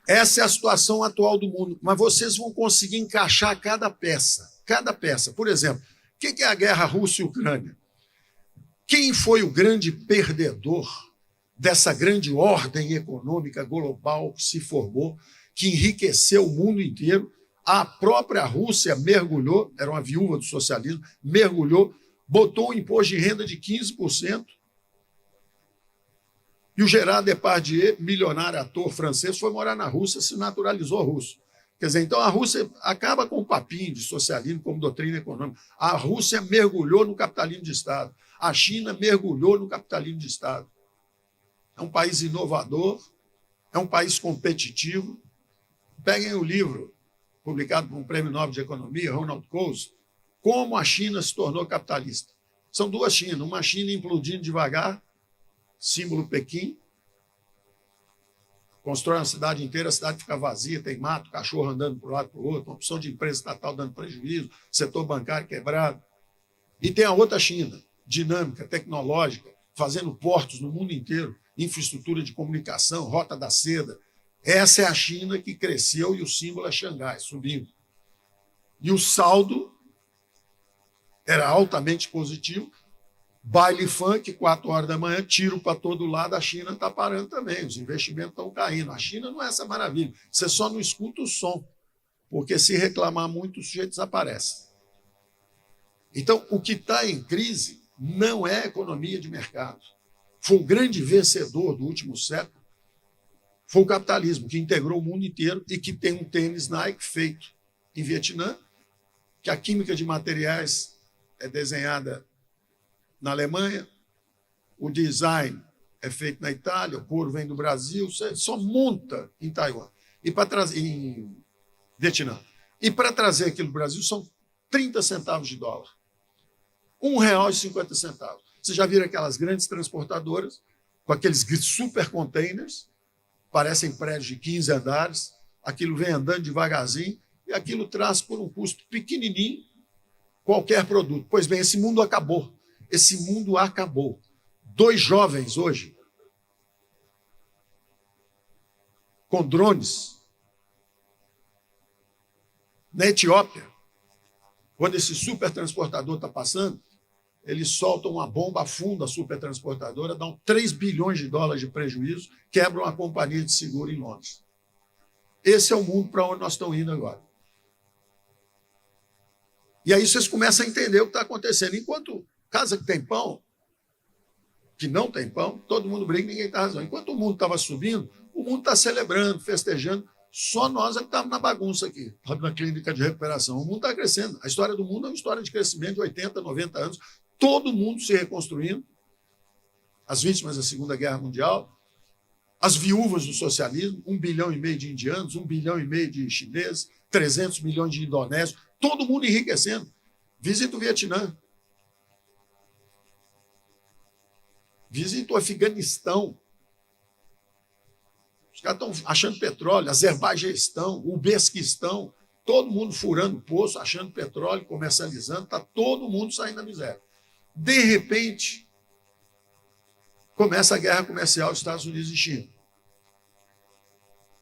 Essa é a situação atual do mundo, mas vocês vão conseguir encaixar cada peça. Cada peça. Por exemplo, o que é a guerra Rússia e Ucrânia? Quem foi o grande perdedor dessa grande ordem econômica global que se formou, que enriqueceu o mundo inteiro? A própria Rússia mergulhou, era uma viúva do socialismo, mergulhou, botou um imposto de renda de 15%. E o Gerard Depardieu, milionário ator francês, foi morar na Rússia, se naturalizou russo. Quer dizer, então a Rússia acaba com o papinho de socialismo como doutrina econômica. A Rússia mergulhou no capitalismo de Estado. A China mergulhou no capitalismo de Estado. É um país inovador, é um país competitivo. Peguem o livro publicado por um prêmio Nobel de Economia, Ronald Coase, Como a China se tornou capitalista. São duas Chinas, uma China implodindo devagar, símbolo Pequim, constrói uma cidade inteira, a cidade fica vazia, tem mato, cachorro andando para um lado para o outro, uma opção de empresa estatal dando prejuízo, setor bancário quebrado. E tem a outra China, dinâmica, tecnológica, fazendo portos no mundo inteiro, infraestrutura de comunicação, rota da seda. Essa é a China que cresceu e o símbolo é Xangai, subindo. E o saldo era altamente positivo. Baile funk, 4 horas da manhã, tiro para todo lado, a China está parando também, os investimentos estão caindo. A China não é essa maravilha, você só não escuta o som, porque se reclamar muito, o sujeito desaparece. Então, o que está em crise não é a economia de mercado. Foi o grande vencedor do último século, foi o capitalismo, que integrou o mundo inteiro e que tem um tênis Nike feito em Vietnã, que a química de materiais é desenhada na Alemanha, o design é feito na Itália, o couro vem do Brasil, só monta em Taiwan, e para trazer em Vietnã. E para trazer aquilo do Brasil são 30 centavos de dólar. R$1,50. Vocês já viram aquelas grandes transportadoras com aqueles super containers, parecem prédios de 15 andares, aquilo vem andando devagarzinho e aquilo traz por um custo pequenininho qualquer produto. Pois bem, esse mundo acabou. Esse mundo acabou. 2 jovens hoje, com drones, na Etiópia, quando esse supertransportador está passando, eles soltam uma bomba, afunda a supertransportadora, dão 3 bilhões de dólares de prejuízo, quebram a companhia de seguro em Londres. Esse é o mundo para onde nós estamos indo agora. E aí vocês começam a entender o que está acontecendo. Enquanto casa que tem pão, que não tem pão, todo mundo briga, ninguém está razão. Enquanto o mundo estava subindo, o mundo está celebrando, festejando, só nós é que estamos na bagunça aqui, na clínica de recuperação. O mundo está crescendo. A história do mundo é uma história de crescimento de 80, 90 anos, todo mundo se reconstruindo, as vítimas da Segunda Guerra Mundial, as viúvas do socialismo, 1,5 bilhão de indianos, 1,5 bilhão de chineses, 300 milhões de indonésios, todo mundo enriquecendo. Visita o Vietnã. Visita o Afeganistão. Os caras estão achando petróleo, Azerbaijão, o Uzbequistão, todo mundo furando poço, achando petróleo, comercializando, está todo mundo saindo da miséria. De repente, começa a guerra comercial dos Estados Unidos e China.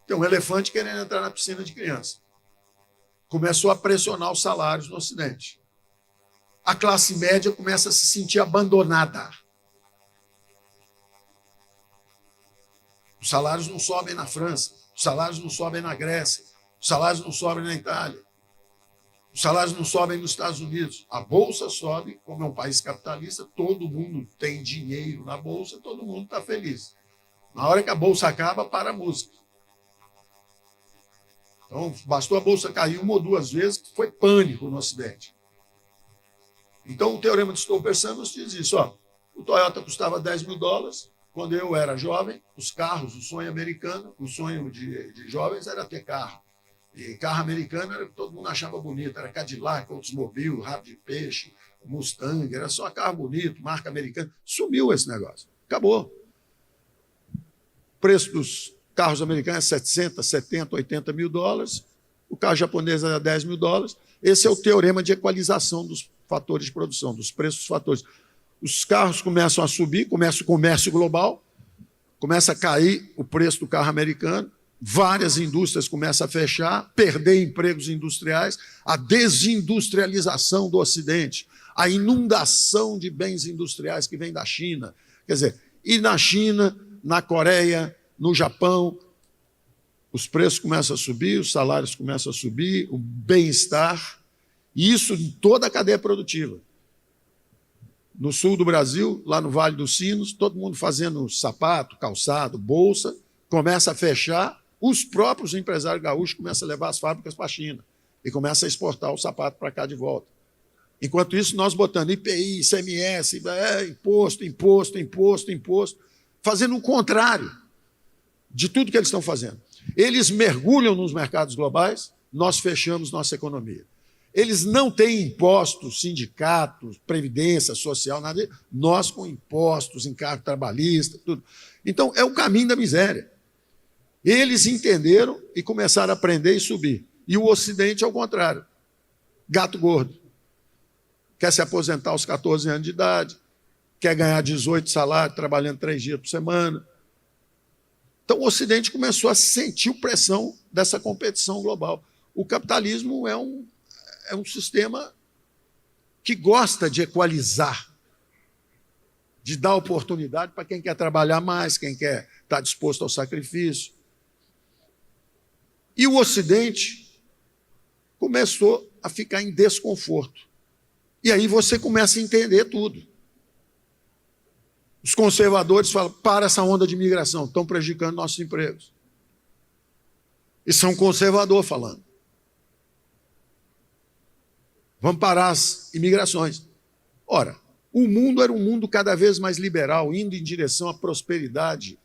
Tem um elefante querendo entrar na piscina de criança. Começou a pressionar os salários no Ocidente. A classe média começa a se sentir abandonada. Os salários não sobem na França, os salários não sobem na Grécia, os salários não sobem na Itália, os salários não sobem nos Estados Unidos. A Bolsa sobe, como é um país capitalista, todo mundo tem dinheiro na Bolsa, todo mundo está feliz. Na hora que a Bolsa acaba, para a música. Então, bastou a Bolsa cair 1 ou 2 vezes, que foi pânico no Ocidente. Então, o Teorema de Stolper-Samuels diz isso. Ó, o Toyota custava 10 mil dólares, quando eu era jovem, os carros, o sonho americano, o sonho de jovens era ter carro. E carro americano era que todo mundo achava bonito, era Cadillac, Oldsmobile, Rabo de Peixe, Mustang, era só carro bonito, marca americana. Sumiu esse negócio, acabou. O preço dos carros americanos é 60, 70, 80 mil dólares, o carro japonês é 10 mil dólares. Esse é o teorema de equalização dos fatores de produção, dos preços dos fatores. Os carros começam a subir, começa o comércio global, começa a cair o preço do carro americano, várias indústrias começam a fechar, perder empregos industriais, a desindustrialização do Ocidente, a inundação de bens industriais que vem da China. Quer dizer, e na China, na Coreia, no Japão, os preços começam a subir, os salários começam a subir, o bem-estar, e isso em toda a cadeia produtiva. No sul do Brasil, lá no Vale dos Sinos, todo mundo fazendo sapato, calçado, bolsa, começa a fechar, os próprios empresários gaúchos começam a levar as fábricas para a China e começam a exportar o sapato para cá de volta. Enquanto isso, nós botando IPI, ICMS, imposto, fazendo o contrário de tudo que eles estão fazendo. Eles mergulham nos mercados globais, nós fechamos nossa economia. Eles não têm impostos, sindicatos, previdência social, nada. Nós com impostos, encargo trabalhista, tudo. Então, é o caminho da miséria. Eles entenderam e começaram a aprender e subir. E o Ocidente, ao contrário. Gato gordo. Quer se aposentar aos 14 anos de idade, quer ganhar 18 salários, trabalhando 3 dias por semana. Então, o Ocidente começou a sentir pressão dessa competição global. O capitalismo é um sistema que gosta de equalizar, de dar oportunidade para quem quer trabalhar mais, quem quer estar disposto ao sacrifício. E o Ocidente começou a ficar em desconforto. E aí você começa a entender tudo. Os conservadores falam, para essa onda de imigração, estão prejudicando nossos empregos. Isso é um conservador falando. Vamos parar as imigrações. Ora, o mundo era um mundo cada vez mais liberal, indo em direção à prosperidade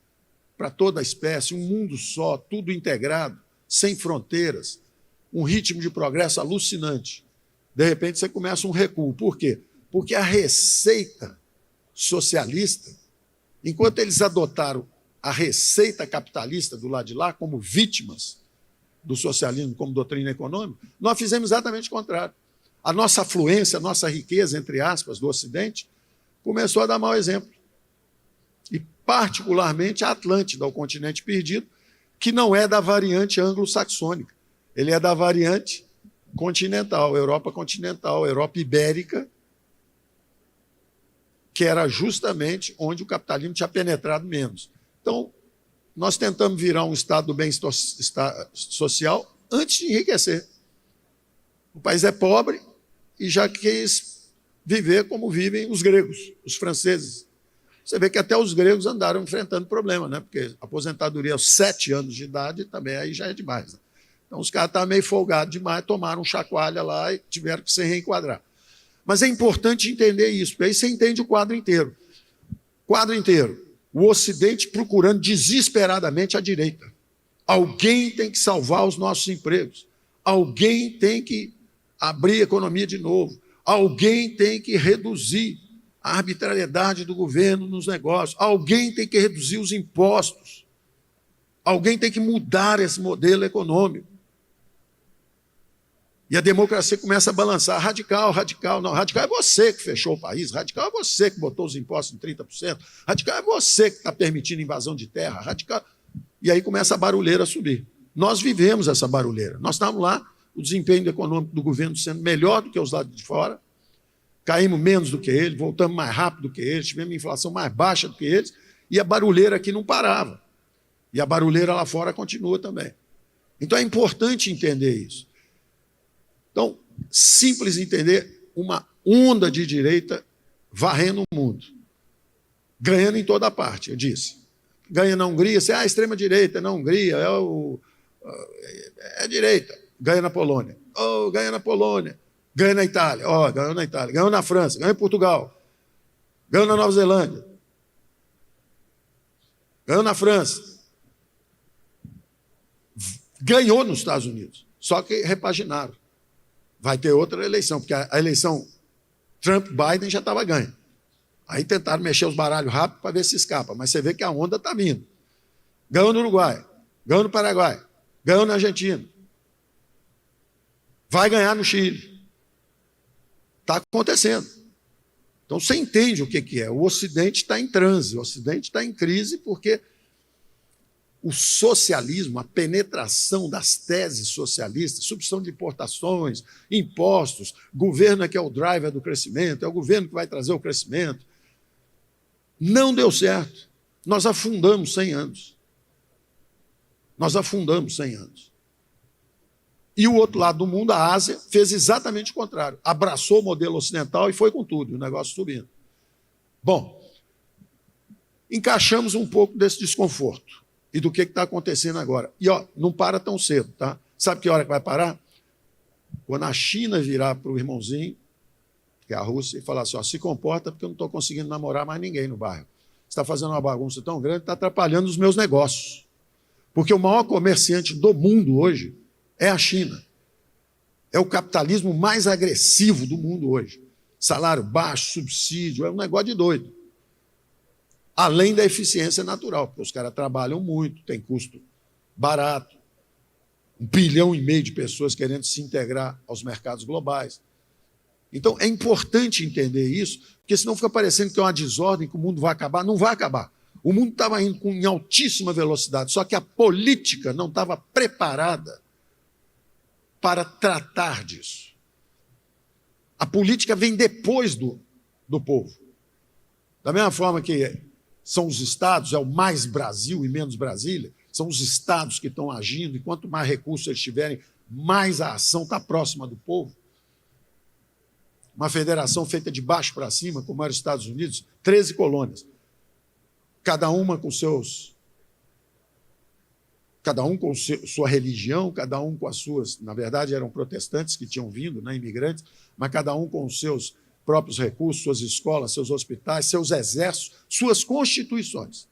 para toda a espécie, um mundo só, tudo integrado, sem fronteiras, um ritmo de progresso alucinante. De repente, você começa um recuo. Por quê? Porque a receita socialista, enquanto eles adotaram a receita capitalista do lado de lá como vítimas do socialismo, como doutrina econômica, nós fizemos exatamente o contrário. A nossa afluência, a nossa riqueza, entre aspas, do Ocidente, começou a dar mau exemplo. E, particularmente, a Atlântida, o continente perdido, que não é da variante anglo-saxônica. Ele é da variante continental, Europa ibérica, que era justamente onde o capitalismo tinha penetrado menos. Então, nós tentamos virar um estado do bem-estar social antes de enriquecer. O país é pobre e já quis viver como vivem os gregos, os franceses. Você vê que até os gregos andaram enfrentando problema, né? Porque a aposentadoria aos 7 anos de idade também aí já é demais. Né? Então os caras estavam meio folgados demais, tomaram um chacoalha lá e tiveram que se reenquadrar. Mas é importante entender isso, porque aí você entende o quadro inteiro. Quadro inteiro. O Ocidente procurando desesperadamente a direita. Alguém tem que salvar os nossos empregos. Alguém tem que abrir a economia de novo. Alguém tem que reduzir a arbitrariedade do governo nos negócios. Alguém tem que reduzir os impostos. Alguém tem que mudar esse modelo econômico. E a democracia começa a balançar. Radical, radical. Não, radical é você que fechou o país. Radical é você que botou os impostos em 30%. Radical é você que está permitindo invasão de terra. Radical. E aí começa a barulheira a subir. Nós vivemos essa barulheira. Nós estávamos lá, o desempenho econômico do governo sendo melhor do que os lados de fora, caímos menos do que eles, voltamos mais rápido do que eles, tivemos inflação mais baixa do que eles, e a barulheira aqui não parava. E a barulheira lá fora continua também. Então é importante entender isso. Então, simples entender uma onda de direita varrendo o mundo, ganhando em toda parte, eu disse. Ganha na Hungria, você extrema-direita, na Hungria, é direita. Ganha na Polônia. Ganha na Polônia. Ganha na Itália. Ganhou na Itália. Ganhou na França. Ganhou em Portugal. Ganhou na Nova Zelândia. Ganhou na França. Ganhou nos Estados Unidos. Só que repaginaram. Vai ter outra eleição, porque a eleição Trump-Biden já estava ganha. Aí tentaram mexer os baralhos rápido para ver se escapa, mas você vê que a onda está vindo. Ganhou no Uruguai, ganhou no Paraguai, ganhou na Argentina. Vai ganhar no Chile. Está acontecendo. Então você entende o que é. O Ocidente está em transe, o Ocidente está em crise porque o socialismo, a penetração das teses socialistas, substituição de importações, impostos, governo é que é o driver do crescimento, é o governo que vai trazer o crescimento. Não deu certo. Nós afundamos 100 anos. Nós afundamos 100 anos. E o outro lado do mundo, a Ásia, fez exatamente o contrário. Abraçou o modelo ocidental e foi com tudo, o negócio subindo. Bom, encaixamos um pouco desse desconforto e do que está acontecendo agora. E, não para tão cedo, tá? Sabe que hora que vai parar? Quando a China virar para o irmãozinho, que é a Rússia, e falar assim, se comporta porque eu não estou conseguindo namorar mais ninguém no bairro. Você está fazendo uma bagunça tão grande, está atrapalhando os meus negócios. Porque o maior comerciante do mundo hoje é a China. É o capitalismo mais agressivo do mundo hoje. Salário baixo, subsídio, é um negócio de doido. Além da eficiência natural, porque os caras trabalham muito, tem custo barato, 1,5 bilhão de pessoas querendo se integrar aos mercados globais. Então, é importante entender isso, porque senão fica parecendo que tem uma desordem, que o mundo vai acabar. Não vai acabar. O mundo estava indo em altíssima velocidade, só que a política não estava preparada para tratar disso. A política vem depois do povo. Da mesma forma que são os estados, é o mais Brasil e menos Brasília, são os estados que estão agindo, e quanto mais recursos eles tiverem, mais a ação está próxima do povo. Uma federação feita de baixo para cima, como era os Estados Unidos, 13 colônias, cada um com sua religião, cada um com as suas, na verdade eram protestantes que tinham vindo, imigrantes, mas cada um com os seus próprios recursos, suas escolas, seus hospitais, seus exércitos, suas constituições.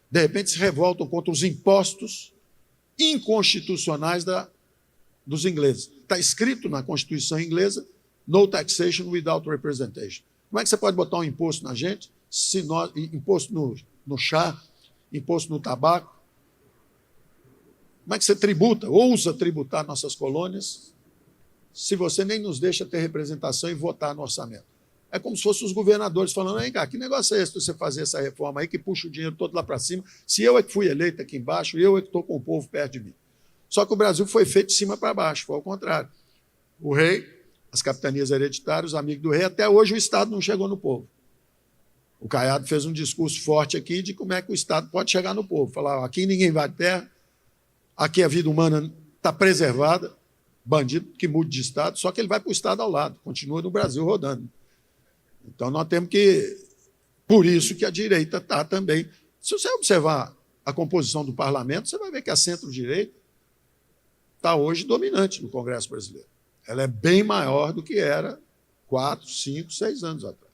De repente se revoltam contra os impostos inconstitucionais dos ingleses. Está escrito na Constituição inglesa, no taxation without representation. Como é que você pode botar um imposto na gente, imposto no chá, imposto no tabaco? Como é que você ousa tributar nossas colônias, se você nem nos deixa ter representação e votar no orçamento? É como se fossem os governadores falando, vem cá, que negócio é esse de você fazer essa reforma aí que puxa o dinheiro todo lá para cima, se eu é que fui eleito aqui embaixo, eu é que estou com o povo perto de mim. Só que o Brasil foi feito de cima para baixo, foi ao contrário. O rei, as capitanias hereditárias, os amigos do rei, até hoje o Estado não chegou no povo. O Caiado fez um discurso forte aqui de como é que o Estado pode chegar no povo. Falar, aqui ninguém vai terra, aqui a vida humana está preservada, bandido que mude de Estado, só que ele vai para o Estado ao lado, continua no Brasil rodando. Então, nós temos que... Por isso que a direita está também... Se você observar a composição do parlamento, você vai ver que a centro-direita está hoje dominante no Congresso brasileiro. Ela é bem maior do que era 4, 5, 6 anos atrás.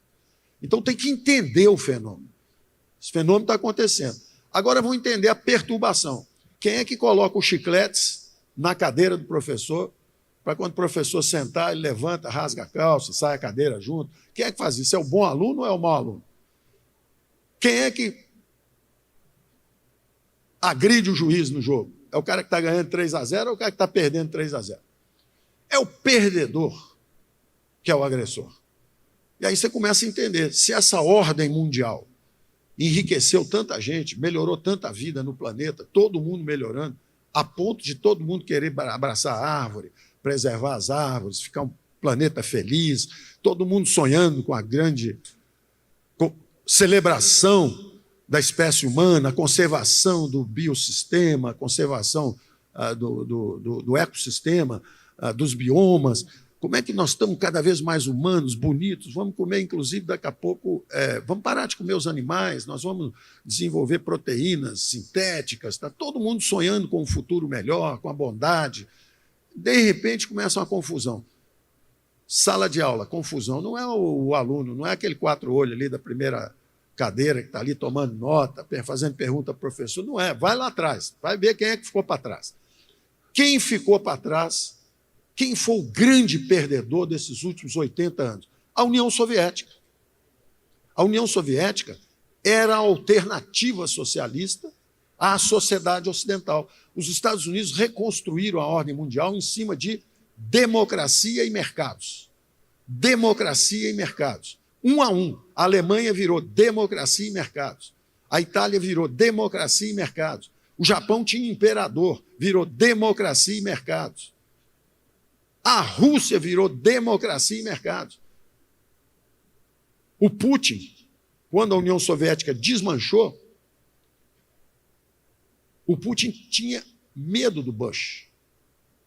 Então, tem que entender o fenômeno. Esse fenômeno está acontecendo. Agora, vamos entender a perturbação. Quem é que coloca os chicletes na cadeira do professor, para quando o professor sentar, ele levanta, rasga a calça, sai a cadeira junto? Quem é que faz isso? É o bom aluno ou é o mau aluno? Quem é que agride o juiz no jogo? É o cara que está ganhando 3-0 ou o cara que está perdendo 3-0? É o perdedor que é o agressor. E aí você começa a entender, se essa ordem mundial enriqueceu tanta gente, melhorou tanta vida no planeta, todo mundo melhorando, a ponto de todo mundo querer abraçar a árvore, preservar as árvores, ficar um planeta feliz, todo mundo sonhando com a grande celebração da espécie humana, a conservação do biossistema, a conservação do ecossistema, dos biomas. Como é que nós estamos cada vez mais humanos, bonitos? Vamos comer, inclusive, daqui a pouco, vamos parar de comer os animais, nós vamos desenvolver proteínas sintéticas, está todo mundo sonhando com um futuro melhor, com a bondade. De repente, começa uma confusão. Sala de aula, confusão. Não é o aluno, não é aquele 4 olhos ali da primeira cadeira que está ali tomando nota, fazendo pergunta para o professor. Não é, vai lá atrás, vai ver quem é que ficou para trás. Quem ficou para trás? Quem foi o grande perdedor desses últimos 80 anos? A União Soviética. A União Soviética era a alternativa socialista à sociedade ocidental. Os Estados Unidos reconstruíram a ordem mundial em cima de democracia e mercados. Democracia e mercados. 1 a 1. A Alemanha virou democracia e mercados. A Itália virou democracia e mercados. O Japão tinha imperador, virou democracia e mercados. A Rússia virou democracia e mercados. O Putin, quando a União Soviética desmanchou, o Putin tinha medo do Bush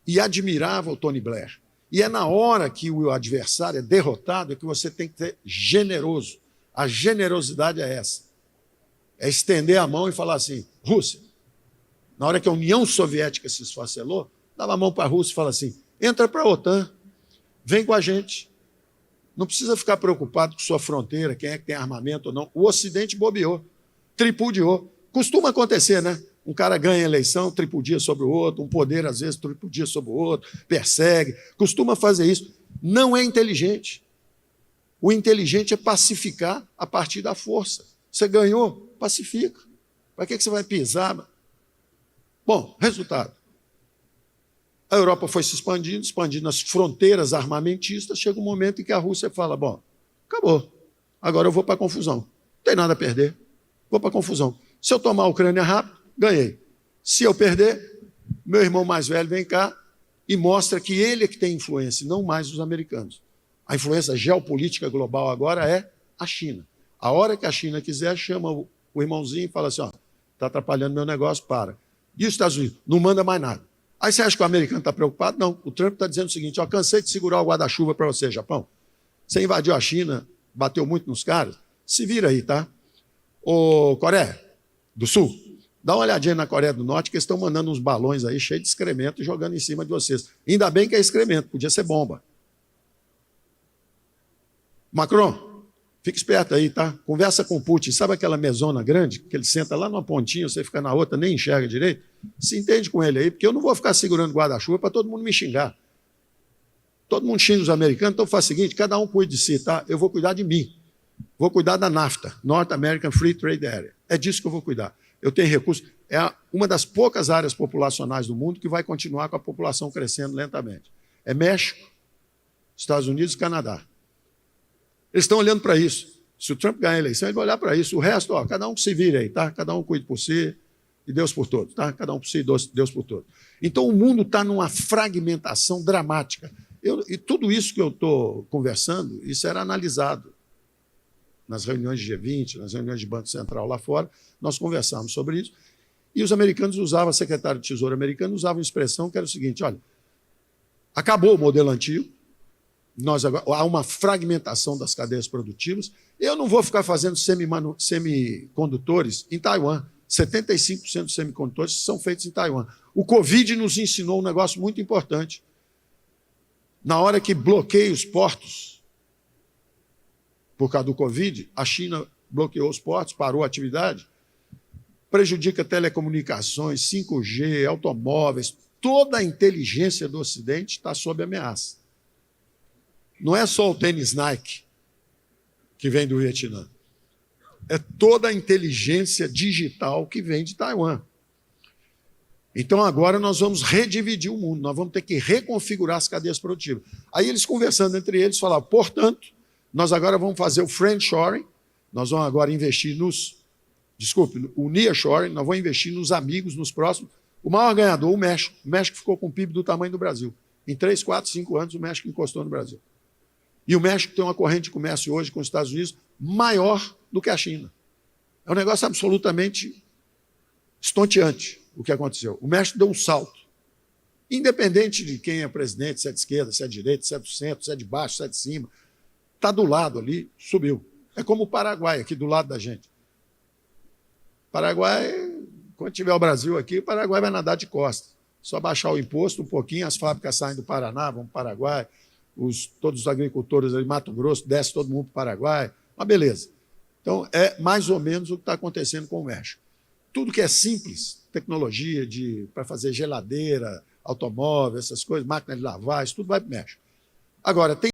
e admirava o Tony Blair. E é na hora que o adversário é derrotado que você tem que ser generoso. A generosidade é essa. É estender a mão e falar assim, Rússia. Na hora que a União Soviética se esfacelou, dava a mão para a Rússia e fala assim, entra para a OTAN, vem com a gente. Não precisa ficar preocupado com sua fronteira, quem é que tem armamento ou não. O Ocidente bobeou, tripudiou. Costuma acontecer, né? Um cara ganha a eleição, tripudia sobre o outro, um poder, às vezes, tripudia sobre o outro, persegue. Costuma fazer isso. Não é inteligente. O inteligente é pacificar a partir da força. Você ganhou, pacifica. Para que você vai pisar? Bom, resultado. A Europa foi se expandindo as fronteiras armamentistas. Chega um momento em que a Rússia fala, bom, acabou. Agora eu vou para a confusão. Não tem nada a perder. Vou para a confusão. Se eu tomar a Ucrânia rápido, ganhei. Se eu perder, meu irmão mais velho vem cá e mostra que ele é que tem influência, não mais os americanos. A influência geopolítica global agora é a China. A hora que a China quiser, chama o irmãozinho e fala assim, ó, está atrapalhando meu negócio, para. E os Estados Unidos? Não manda mais nada. Aí você acha que o americano está preocupado? Não. O Trump está dizendo o seguinte, ó, cansei de segurar o guarda-chuva para você, Japão. Você invadiu a China, bateu muito nos caras, se vira aí, tá? Ô, Coreia do Sul, dá uma olhadinha na Coreia do Norte, que eles estão mandando uns balões aí cheios de excremento e jogando em cima de vocês. Ainda bem que é excremento, podia ser bomba. Macron, fica esperto aí, tá? Conversa com o Putin. Sabe aquela mesona grande, que ele senta lá numa pontinha, você fica na outra, nem enxerga direito? Se entende com ele aí, porque eu não vou ficar segurando guarda-chuva para todo mundo me xingar. Todo mundo xinga os americanos, então faz o seguinte, cada um cuida de si, tá? Eu vou cuidar de mim. Vou cuidar da NAFTA, North American Free Trade Area. É disso que eu vou cuidar. Eu tenho recursos. É uma das poucas áreas populacionais do mundo que vai continuar com a população crescendo lentamente. É México, Estados Unidos e Canadá. Eles estão olhando para isso. Se o Trump ganhar a eleição, ele vai olhar para isso. O resto, ó, cada um que se vire aí, tá? Cada um cuide por si e Deus por todos, tá? Cada um por si e Deus por todos. Então, o mundo está numa fragmentação dramática. E tudo isso que eu estou conversando, isso era analisado nas reuniões de G20, nas reuniões de Banco Central lá fora, nós conversamos sobre isso, e os americanos usavam, a secretária de Tesouro americana usava uma expressão que era o seguinte, olha, acabou o modelo antigo, há uma fragmentação das cadeias produtivas, eu não vou ficar fazendo semicondutores em Taiwan, 75% dos semicondutores são feitos em Taiwan. O Covid nos ensinou um negócio muito importante. Na hora que bloqueia os portos, por causa do Covid, a China bloqueou os portos, parou a atividade, prejudica telecomunicações, 5G, automóveis, toda a inteligência do Ocidente está sob ameaça. Não é só o tênis Nike que vem do Vietnã, é toda a inteligência digital que vem de Taiwan. Então agora nós vamos redividir o mundo, nós vamos ter que reconfigurar as cadeias produtivas. Aí eles conversando entre eles falaram, portanto, nós agora vamos fazer o friendshoring, nós vamos agora investir o nearshoring, nós vamos investir nos amigos, nos próximos. O maior ganhador, o México. O México ficou com o PIB do tamanho do Brasil. Em 3, 4, 5 anos, o México encostou no Brasil. E o México tem uma corrente de comércio hoje com os Estados Unidos maior do que a China. É um negócio absolutamente estonteante o que aconteceu. O México deu um salto. Independente de quem é presidente, se é de esquerda, se é de direita, se é do centro, se é de baixo, se é de cima, está do lado ali, subiu. É como o Paraguai, aqui do lado da gente. Paraguai, quando tiver o Brasil aqui, o Paraguai vai nadar de costas. Só baixar o imposto um pouquinho, as fábricas saem do Paraná, vão para o Paraguai, todos os agricultores ali, Mato Grosso, desce todo mundo para o Paraguai, uma beleza. Então, é mais ou menos o que está acontecendo com o México. Tudo que é simples, tecnologia para fazer geladeira, automóvel, essas coisas, máquina de lavar, isso tudo vai para o México. Agora, tem